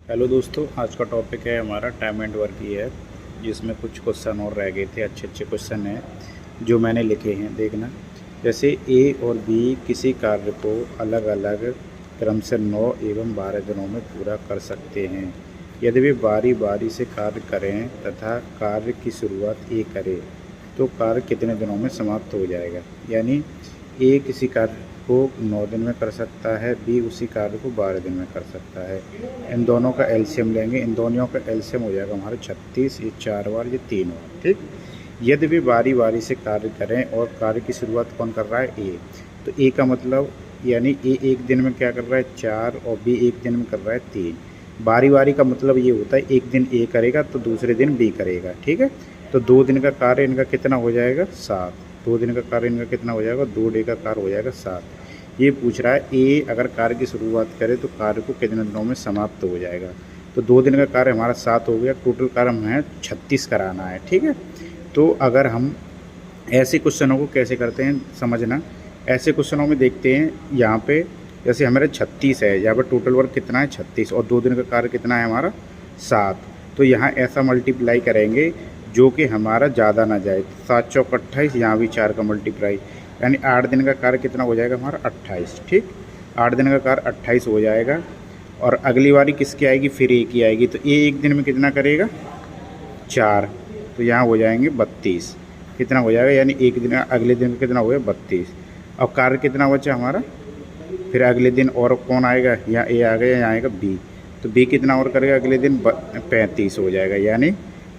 Hello दोस्तों, आज का टॉपिक है हमारा टाइम एंड वर्क ये है, जिसमें कुछ क्वेश्चन और रह गए थे। अच्छे अच्छे क्वेश्चन हैं जो मैंने लिखे हैं, देखना। जैसे ए और बी किसी कार्य को अलग अलग क्रम से 9 एवं 12 दिनों में पूरा कर सकते हैं। यदि वे बारी बारी से कार्य करें तथा कार्य की शुरुआत ए करे तो कार्य कितने दिनों में समाप्त हो जाएगा। यानी ए किसी कार्य को 9 दिन में कर सकता है, बी उसी कार्य को 12 दिन में कर सकता है। इन दोनों का एलसीएम लेंगे, इन दोनों का एलसीएम हो जाएगा हमारा 36। ये 4 बार, ये 3 बार, ठीक। यदि वे बारी बारी से कार्य करें और कार्य की शुरुआत कौन कर रहा है, ए, तो ए का मतलब यानी ए एक दिन में क्या कर रहा है 4 और बी एक दिन में कर रहा है 3। बारी बारी का मतलब ये होता है एक दिन ए करेगा तो दूसरे दिन बी करेगा, ठीक है। तो 2 दिन का कार्य इनका कितना हो जाएगा, 7। 2 दिन का कार्य इनका कितना हो जाएगा, 2 डे का कार्य हो जाएगा 7। ये पूछ रहा है ए अगर कार्य की शुरुआत करे तो कार्य को कितने दिनों में समाप्त हो जाएगा। तो 2 दिन का कार्य हमारा 7 हो गया, टोटल कार्य हमें 36 कराना है, ठीक है। तो अगर हम ऐसे क्वेश्चनों को कैसे करते हैं समझना। ऐसे क्वेश्चनों में देखते हैं यहाँ पे, जैसे हमारा 36 है, यहाँ पर टोटल वर्क कितना है 36 और 2 दिन का कार्य कितना है हमारा 7। तो यहाँ ऐसा मल्टीप्लाई करेंगे जो कि हमारा ज़्यादा ना जाए। 7 चौक 28, यहाँ भी 4 का मल्टीप्लाई, यानी 8 दिन का कार्य कितना हो जाएगा हमारा 28, ठीक। 8 दिन का कार्य 28 हो जाएगा। और अगली बारी किसकी आएगी, फिर ए की आएगी। तो ए एक दिन में कितना करेगा 4, तो यहाँ हो जाएंगे 32। कितना हो जाएगा, यानी एक दिन अगले दिन कितना हो गया 32। अब कार्य कितना बचा हमारा, फिर अगले दिन और कौन आएगा, यहाँ ए आ गया, यहाँ आएगा बी। तो बी कितना और करेगा अगले दिन 35 हो जाएगा। यानी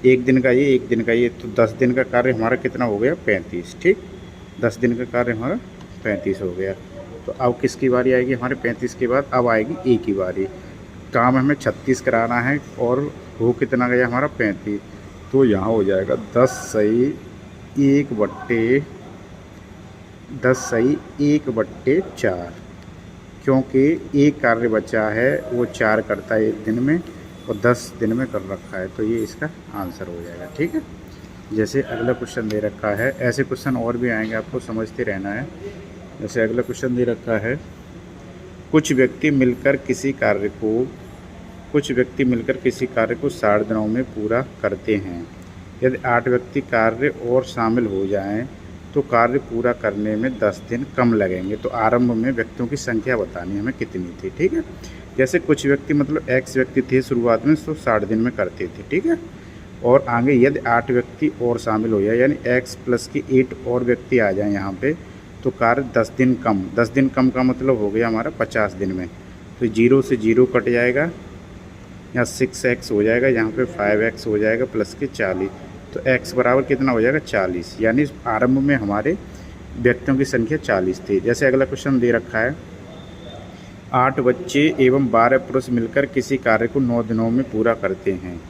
एक दिन का ये, एक दिन का ये, तो 10 दिन का कार्य हमारा कितना हो गया 35, ठीक। 10 दिन का कार्य हमारा 35 हो गया। तो अब किसकी बारी आएगी हमारे 35 के बाद, अब आएगी ए की बारी। काम हमें 36 कराना है और हो कितना गया हमारा 35। तो यहाँ हो जाएगा 10 सही 1/4, क्योंकि एक कार्य बचा है वो 4 करता है एक दिन में और 10 दिन में कर रखा है। तो ये इसका आंसर हो जाएगा, ठीक है। जैसे अगला क्वेश्चन दे रखा है, ऐसे क्वेश्चन और भी आएंगे, आपको समझते रहना है। जैसे अगला क्वेश्चन दे रखा है, कुछ व्यक्ति मिलकर किसी कार्य को 60 दिनों में पूरा करते हैं। यदि 8 व्यक्ति कार्य और शामिल हो जाएं तो कार्य पूरा करने में 10 दिन कम लगेंगे। तो आरंभ में व्यक्तियों की संख्या बतानी हमें कितनी थी, ठीक है। जैसे कुछ व्यक्ति मतलब एक्स व्यक्ति थे शुरुआत में, तो 60 दिन में करते थे, ठीक है। और आगे यदि 8 व्यक्ति और शामिल हो जाए, यानी x प्लस की 8 और व्यक्ति आ जाए यहाँ पे, तो कार्य 10 दिन कम का मतलब हो गया हमारा 50 दिन में। तो 0 से 0 कट जाएगा, यहाँ 6x हो जाएगा, यहाँ पे 5x हो जाएगा प्लस के 40। तो x बराबर कितना हो जाएगा 40, यानी आरंभ में हमारे व्यक्तियों की संख्या 40 थी। जैसे अगला क्वेश्चन दे रखा है, 8 बच्चे एवं 12 पुरुष मिलकर किसी कार्य को 9 दिनों में पूरा करते हैं।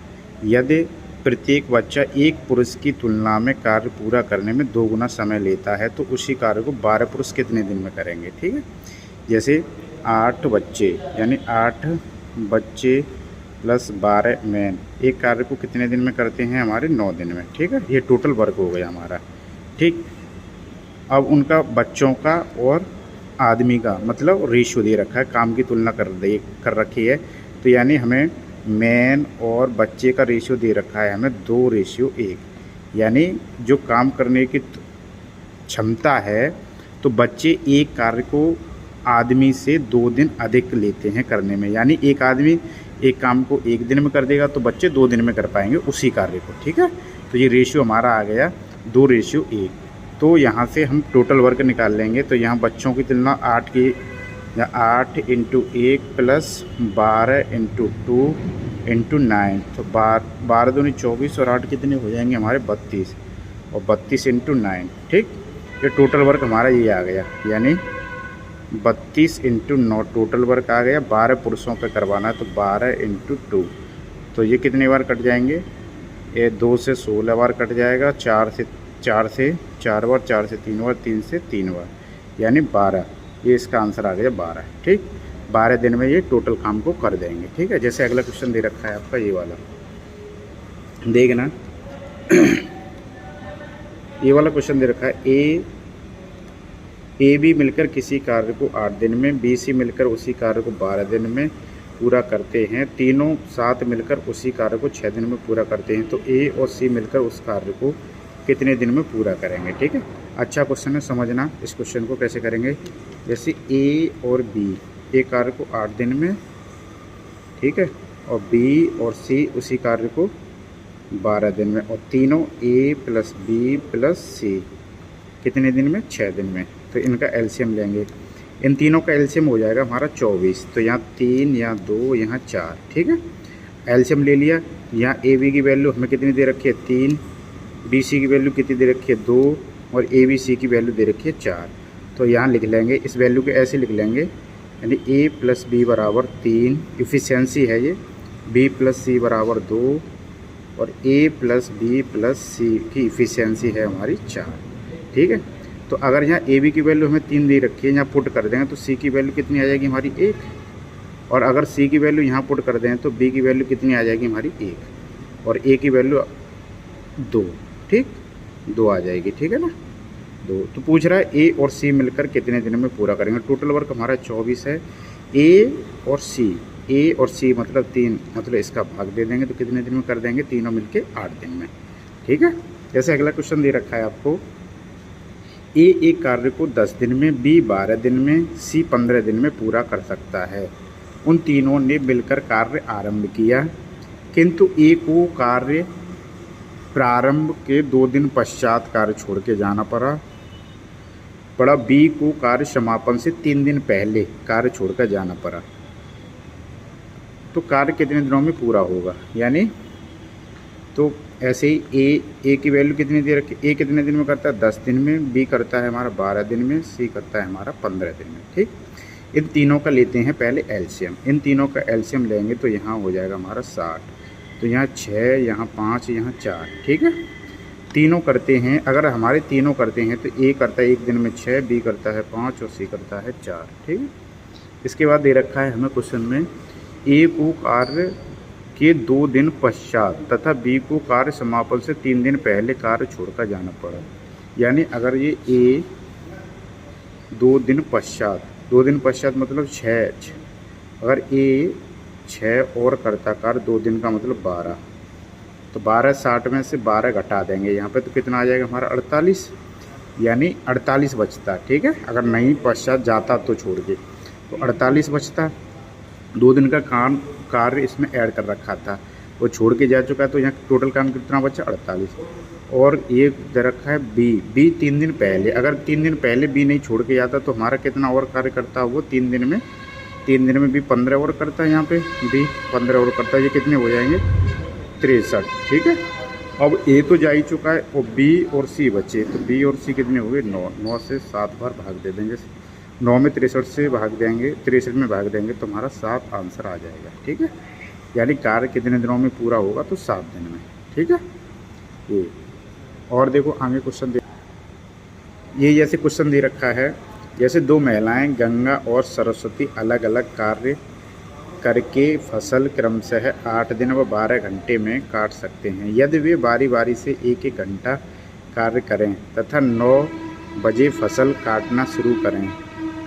यदि प्रत्येक बच्चा एक पुरुष की तुलना में कार्य पूरा करने में 2 गुना समय लेता है तो उसी कार्य को 12 पुरुष कितने दिन में करेंगे, ठीक है। जैसे 8 बच्चे यानी 8 बच्चे प्लस 12 मैन एक कार्य को कितने दिन में करते हैं हमारे 9 दिन में, ठीक है। ये टोटल वर्क हो गया हमारा, ठीक। अब उनका बच्चों का और आदमी का मतलब रेशियो दे रखा है, काम की तुलना कर रखी है। तो यानी हमें मैन और बच्चे का रेशियो दे रखा है हमें 2:1, यानी जो काम करने की क्षमता है, तो बच्चे एक कार्य को आदमी से 2 दिन अधिक लेते हैं करने में। यानी एक आदमी एक काम को 1 दिन में कर देगा तो बच्चे 2 दिन में कर पाएंगे उसी कार्य को, ठीक है। तो ये रेशियो हमारा आ गया 2:1। तो यहाँ से हम टोटल वर्क निकाल लेंगे। तो यहाँ बच्चों की तुलना 8 की, या 8 × 1 प्लस 12 × 2 × 9, तो 12 दूनी 24 और 8 कितने हो जाएंगे हमारे 32 और 32 × 9, ठीक। ये टोटल वर्क हमारा ये आ गया, यानी 32 × 9 टोटल वर्क आ गया। 12 पुरुषों पे करवाना है तो 12 × 2, तो ये कितने बार कट जाएंगे, ये 2 से 16 बार कट जाएगा, 4 से 4 बार, 4 से 3 बार, 3 से 3 बार, यानी 12। ये इसका आंसर आ गया 12, ठीक। 12 दिन में ये टोटल काम को कर देंगे, ठीक है। जैसे अगला क्वेश्चन दे रखा है आपका ये वाला, देखना। ये वाला क्वेश्चन दे रखा है, ए बी मिलकर किसी कार्य को 8 दिन में, बी सी मिलकर उसी कार्य को 12 दिन में, पूरा करते हैं, तीनों साथ मिलकर उसी कार्य को 6 दिन में पूरा करते हैं, तो ए और सी मिलकर उस कार्य को कितने दिन में पूरा करेंगे। ठीक है, अच्छा क्वेश्चन है, समझना इस क्वेश्चन को कैसे करेंगे। जैसे ए और बी, ए कार्य को 8 दिन में, ठीक है, और बी और सी उसी कार्य को 12 दिन में, और तीनों ए प्लस बी प्लस सी कितने दिन में, 6 दिन में। तो इनका एलसीएम लेंगे, इन तीनों का एलसीएम हो जाएगा हमारा 24। तो यहाँ 3, यहाँ 2, यहाँ 4, ठीक है, एलसीएम ले लिया। यहाँ ए बी की वैल्यू हमें कितनी दे रखी है, 3, बी सी की वैल्यू कितनी दे रखी है, 2, और ए बी सी की वैल्यू दे रखी है 4। तो यहाँ लिख लेंगे, इस वैल्यू को ऐसे लिख लेंगे, यानी ए प्लस बी बराबर 3, इफ़िशियंसी है ये, बी प्लस सी बराबर 2, और ए प्लस बी प्लस सी की इफ़िशियंसी है हमारी 4। ठीक है, तो अगर यहाँ ए बी की वैल्यू हमें 3 दे रखी है, यहाँ पुट कर देंगे तो सी की वैल्यू कितनी आ जाएगी हमारी 1, और अगर सी की वैल्यू यहाँ पुट कर दें तो बी की वैल्यू कितनी आ जाएगी हमारी 1, और ए की वैल्यू 2, ठीक, 2 आ जाएगी। ठीक है ना, 2। तो पूछ रहा है ए और सी मिलकर कितने दिन में पूरा करेंगे। टोटल वर्क हमारा 24 है। ए और सी मतलब 3, मतलब इसका भाग दे देंगे तो कितने दिन में कर देंगे, तीनों मिलके 8 दिन में। ठीक है, जैसे अगला क्वेश्चन दे रखा है आपको, ए एक कार्य को 10 दिन में, बी 12 दिन में, सी 15 दिन में पूरा कर सकता है। उन तीनों ने मिलकर कार्य आरंभ किया, किंतु ए को कार्य प्रारंभ के 2 दिन पश्चात कार्य छोड़ के जाना पड़ा, बी को कार्य समापन से 3 दिन पहले कार्य छोड़कर जाना पड़ा। तो कार्य कितने दिनों में पूरा होगा, यानी तो ऐसे ही ए की वैल्यू कितनी दे रखी, ए कितने दिन में करता है, 10 दिन में, बी करता है हमारा 12 दिन में, सी करता है हमारा 15 दिन में। ठीक, इन तीनों का लेते हैं पहले एलसीएम, इन तीनों का एलसीएम लेंगे तो यहाँ हो जाएगा हमारा 60। तो यहाँ 6, यहाँ 5, यहाँ 4। ठीक है, तीनों करते हैं, अगर हमारे तीनों करते हैं तो ए करता है 1 दिन में 6, बी करता है 5 और सी करता है 4। ठीक है, इसके बाद दे रखा है हमें क्वेश्चन में, ए को कार्य के 2 दिन पश्चात तथा बी को कार्य समापन से 3 दिन पहले कार्य छोड़कर जाना पड़ा। यानी अगर ये ए 2 दिन पश्चात मतलब 6, अगर ए 6 और करता कार्य 2 दिन का मतलब 12, तो 12 60 में से 12 घटा देंगे यहाँ पे, तो कितना आ जाएगा हमारा 48, यानी 48 बचता। ठीक है, अगर नहीं पश्चात जाता तो छोड़ के, तो 48 बचता। 2 दिन का कार्य इसमें ऐड कर रखा था, वो छोड़ के जा चुका है, तो यहाँ टोटल काम कितना बचा, 48। और ये दे रखा है बी 3 दिन पहले, अगर 3 दिन पहले बी नहीं छोड़ के जाता तो हमारा कितना और कार्य करता है वो 3 दिन में, 3 दिन में बी 15 और करता है, यहाँ पे बी 15 और करता है, ये कितने हो जाएंगे 63। ठीक है, अब ए तो जा ही चुका है और बी और सी बचे, तो बी और सी कितने हुए 9 से 7 बार भाग दे देंगे, 9 में 63 से भाग देंगे, 63 में भाग देंगे तो हमारा 7 आंसर आ जाएगा। ठीक है, यानी कार्य कितने दिनों में पूरा होगा, तो 7 दिन में। ठीक है, ये और देखो आगे क्वेश्चन दे, ये जैसे क्वेश्चन दे रखा है, जैसे 2 महिलाएं गंगा और सरस्वती अलग अलग कार्य करके फसल क्रमशः 8 दिन व 12 घंटे में काट सकते हैं। यदि वे बारी बारी से 1-1 घंटा कार्य करें तथा 9 बजे फसल काटना शुरू करें,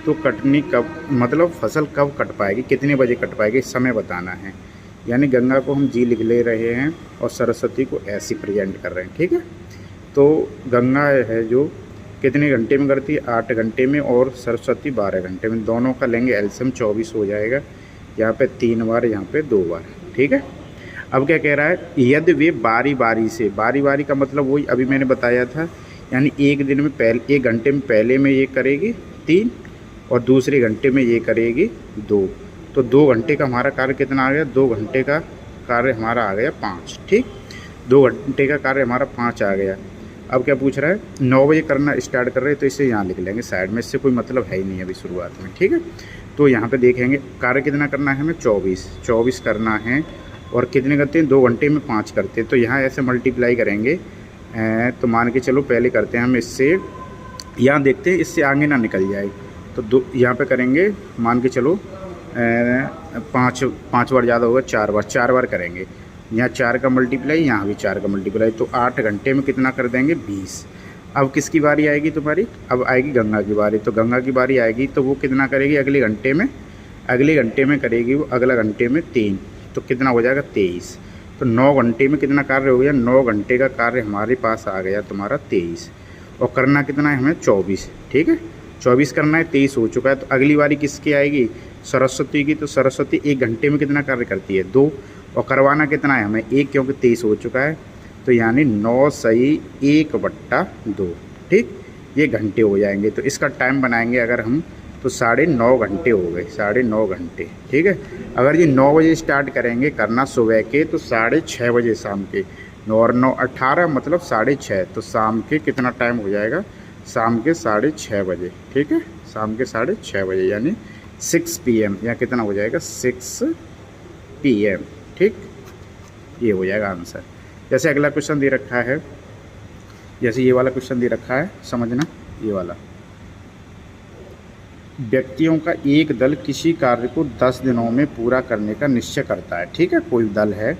तो कटनी कब, मतलब फसल कब कट पाएगी, कितने बजे कट पाएगी, समय बताना है। यानी गंगा को हम जी लिख ले रहे हैं और सरस्वती को ऐसे प्रेजेंट कर रहे हैं। ठीक है, तो गंगा है जो कितने घंटे में करती है, 8 घंटे में, और सरस्वती 12 घंटे में। दोनों का लेंगे एलसीएम, 24 हो जाएगा, यहाँ पे 3 बार, यहाँ पे 2 बार। ठीक है, अब क्या कह रहा है, यदि वे बारी बारी का मतलब वही अभी मैंने बताया था, यानी 1 दिन में पहले, 1 घंटे में पहले में ये करेगी 3 और दूसरे घंटे में ये करेगी 2, तो 2 घंटे का हमारा कार्य कितना आ गया, 2 घंटे का कार्य हमारा आ गया 5। ठीक, 2 घंटे का कार्य हमारा 5 आ गया। अब क्या पूछ रहा है, 9 बजे करना स्टार्ट कर रहे हैं, तो इसे यहाँ लिख लेंगे साइड में, इससे कोई मतलब है ही नहीं अभी शुरुआत में। ठीक है, तो यहाँ पे देखेंगे कार्य कितना करना है हमें, 24 करना है, और कितने करते हैं, 2 घंटे में 5 करते हैं, तो यहाँ ऐसे मल्टीप्लाई करेंगे। तो मान के चलो पहले करते हैं हम इससे, यहाँ देखते हैं इससे आगे ना निकल जाए, तो यहाँ पे करेंगे, मान के चलो 5 बार ज़्यादा होगा, 4 बार करेंगे। यहाँ 4 का मल्टीप्लाई, यहाँ भी 4 का मल्टीप्लाई, तो 8 घंटे में कितना कर देंगे, 20। अब किसकी बारी आएगी तुम्हारी, अब आएगी गंगा की बारी, तो गंगा की बारी आएगी तो वो कितना करेगी, अगले घंटे में अगले घंटे में करेगी वो अगला घंटे में 3, तो कितना हो जाएगा 23। तो 9 घंटे में कितना कार्य हो गया, 9 घंटे का कार्य हमारे पास आ गया तुम्हारा 23, और करना कितना है हमें 24। ठीक है, 24 करना है, 23 हो चुका है। तो अगली बारी किसकी आएगी, सरस्वती की। तो सरस्वती 1 घंटे में कितना कार्य करती है 2, और करवाना कितना है हमें 1, क्योंकि 23 हो चुका है। तो यानी 9 सही 1/2। ठीक, ये घंटे हो जाएंगे। तो इसका टाइम बनाएंगे अगर हम, तो 9.5 घंटे हो गए, 9.5 घंटे। ठीक है, अगर ये 9 बजे स्टार्ट करेंगे करना सुबह के, तो 6:30 बजे शाम के, 9 और 9 18, मतलब 6:30। तो शाम के कितना टाइम हो जाएगा, शाम के 6:30 बजे। ठीक है, शाम के 6:30 बजे, यानी 6 PM, या कितना हो जाएगा 6 PM। ठीक, ये हो जाएगा आंसर। जैसे अगला क्वेश्चन दे रखा है, जैसे ये वाला क्वेश्चन दे रखा है, समझना ये वाला। व्यक्तियों का एक दल किसी कार्य को 10 दिनों में पूरा करने का निश्चय करता है। ठीक है, कोई दल है,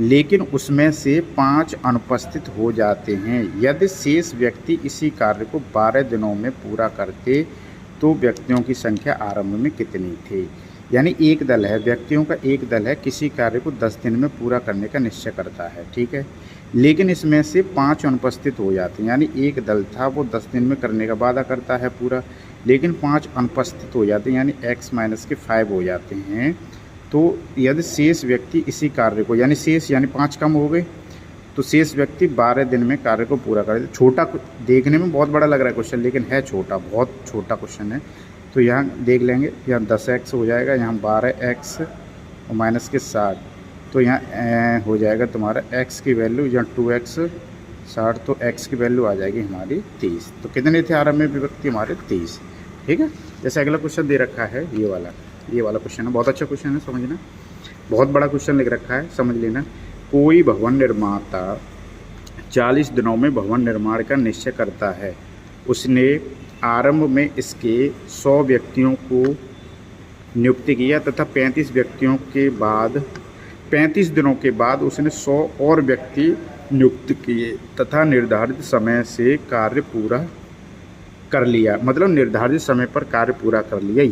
लेकिन उसमें से 5 अनुपस्थित हो जाते हैं। यदि शेष व्यक्ति इसी कार्य को 12 दिनों में पूरा करते तो व्यक्तियों की संख्या आरंभ में कितनी थी। यानी एक दल है, व्यक्तियों का एक दल है, किसी कार्य को 10 दिन में पूरा करने का निश्चय करता है। ठीक है, लेकिन इसमें से 5 अनुपस्थित हो जाते हैं। यानी एक दल था, वो 10 दिन में करने का वादा करता है पूरा, लेकिन 5 अनुपस्थित हो जाते हैं, यानी x - 5 हो जाते हैं। तो यदि शेष व्यक्ति इसी कार्य को, यानी शेष यानी 5 कम हो गए, तो शेष व्यक्ति 12 दिन में कार्य को पूरा कर देते। छोटा, देखने में बहुत बड़ा लग रहा है क्वेश्चन, लेकिन है छोटा, बहुत छोटा क्वेश्चन है। तो यहाँ देख लेंगे, यहाँ 10x हो जाएगा, यहाँ 12x और -60। तो यहाँ हो जाएगा तुम्हारा x की वैल्यू, यहाँ 2x 60, तो x की वैल्यू आ जाएगी हमारी 30। तो कितने थे आरंभ में व्यक्ति हमारे 30। ठीक है, जैसे अगला क्वेश्चन दे रखा है ये वाला क्वेश्चन है, बहुत अच्छा क्वेश्चन है, समझना, बहुत बड़ा क्वेश्चन लिख रखा है, समझ लेना। कोई भवन निर्माता 40 दिनों में भवन निर्माण का निश्चय करता है। उसने आरंभ में इसके 100 व्यक्तियों को नियुक्त किया तथा 35 दिनों के बाद उसने 100 और व्यक्ति नियुक्त किए तथा निर्धारित समय से कार्य पूरा कर लिया, मतलब निर्धारित समय पर कार्य पूरा कर लिया।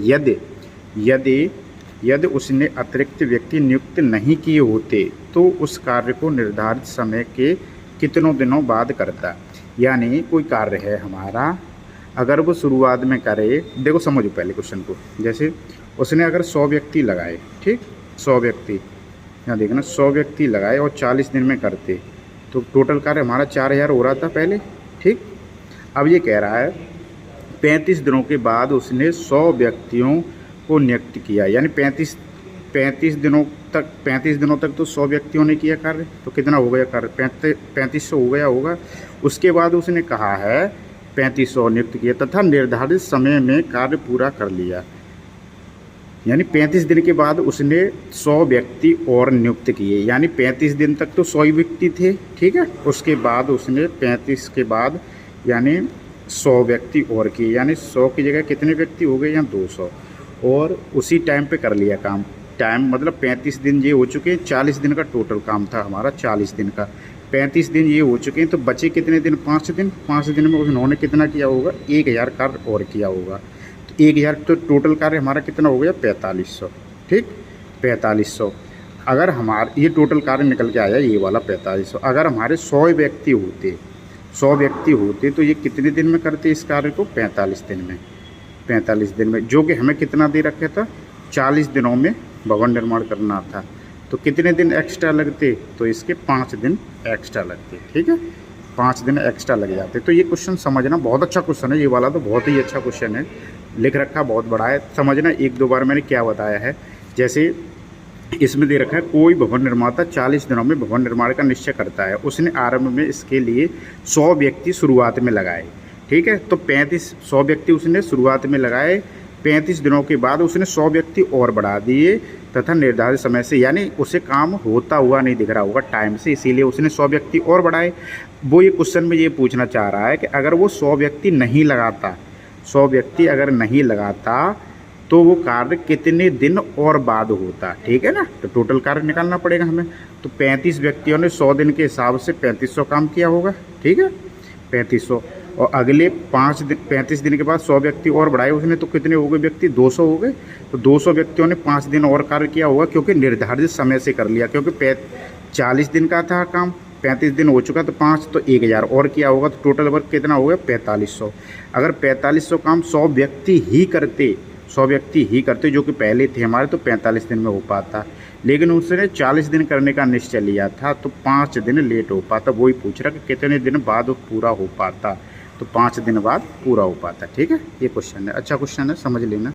यदि उसने अतिरिक्त व्यक्ति नियुक्त नहीं किए होते तो उस कार्य को निर्धारित समय के कितनों दिनों बाद करता। यानी कोई कार्य है हमारा, अगर वो शुरुआत में करे, देखो समझो पहले क्वेश्चन को, जैसे उसने अगर 100 व्यक्ति लगाए, ठीक, 100 व्यक्ति, यहाँ देखना 100 व्यक्ति लगाए और 40 दिन में करते, तो टोटल कार्य हमारा 4000 हो रहा था पहले। ठीक, अब ये कह रहा है 35 दिनों के बाद उसने 100 व्यक्तियों को नियुक्त किया, यानी 35 दिनों तक तो 100 व्यक्तियों ने किया कार्य, तो कितना हो गया कार्य 3500 हो गया होगा। उसके बाद उसने कहा है 3500 नियुक्त किया तथा निर्धारित समय में कार्य पूरा कर लिया, यानी 35 दिन के बाद उसने 100 व्यक्ति और नियुक्त किए, यानी 35 दिन तक तो 100 ही व्यक्ति थे। ठीक है, उसके बाद उसने 35 के बाद यानी 100 व्यक्ति और किए, यानी 100 की जगह कितने व्यक्ति हो गए, यहाँ 200, और उसी टाइम पे कर लिया काम। टाइम मतलब 35 दिन ये हो चुके हैं, 40 दिन का टोटल काम था हमारा, 40 दिन का, 35 दिन ये हो चुके हैं, तो बचे कितने दिन, 5 दिन। 5 दिन में उन्होंने कितना किया होगा, 1000 कार्य और किया होगा। तो 1000, तो टोटल कार्य हमारा कितना हो गया 4500। ठीक, 4500। अगर हमारा ये टोटल कार्य निकल के आया ये वाला 4500। अगर हमारे 100 व्यक्ति होते तो ये कितने दिन में करते इस कार्य को, 45 दिन में। 45 दिन में, जो कि हमें कितना दे रखा था, 40 दिनों में भवन निर्माण करना था, तो कितने दिन एक्स्ट्रा लगते, तो इसके 5 दिन एक्स्ट्रा लगते। ठीक है, 5 दिन एक्स्ट्रा लग जाते। तो ये क्वेश्चन समझना, बहुत अच्छा क्वेश्चन है ये वाला, तो बहुत ही अच्छा क्वेश्चन है, लिख रखा बहुत बड़ा है, समझना। 1-2 बार मैंने क्या बताया है, जैसे इसमें दे रखा है कोई भवन निर्माता 40 दिनों में भवन निर्माण का निश्चय करता है। उसने आरंभ में इसके लिए 100 व्यक्ति शुरुआत में लगाए। ठीक है, तो 100 व्यक्ति उसने शुरुआत में लगाए, 35 दिनों के बाद उसने 100 व्यक्ति और बढ़ा दिए तथा निर्धारित समय से, यानी उसे काम होता हुआ नहीं दिख रहा होगा टाइम से, इसीलिए उसने 100 व्यक्ति और बढ़ाए। वो ये क्वेश्चन में ये पूछना चाह रहा है कि अगर वो 100 व्यक्ति नहीं लगाता, 100 व्यक्ति अगर नहीं लगाता तो वो कार्य कितने दिन और बाद होता। ठीक है ना, तो टोटल कार्य निकालना पड़ेगा हमें। तो 35 व्यक्तियों ने 100 दिन के हिसाब से 3500 काम किया होगा। ठीक है, 3500। और अगले 5 दिन 35 दिन के बाद 100 व्यक्ति और बढ़ाए उसने, तो कितने हो गए व्यक्ति? 200 हो गए। तो 200 व्यक्तियों ने 5 दिन और कार्य किया होगा, क्योंकि निर्धारित समय से कर लिया, क्योंकि 40 दिन का था काम, 35 दिन हो चुका, तो 5 तो 1000 और किया होगा, तो टोटल वर्क कितना हो गया? 4500। अगर 4500 काम 100 व्यक्ति ही करते, 100 व्यक्ति ही करते जो कि पहले थे हमारे, तो 45 दिन में हो पाता, लेकिन उसने 40 दिन करने का निश्चय लिया था, तो 5 दिन लेट हो पाता। वही पूछ रहा कि कितने दिन बाद वो पूरा हो पाता, तो 5 दिन बाद पूरा हो पाता। ठीक है, ये क्वेश्चन है, अच्छा क्वेश्चन है, समझ लेना।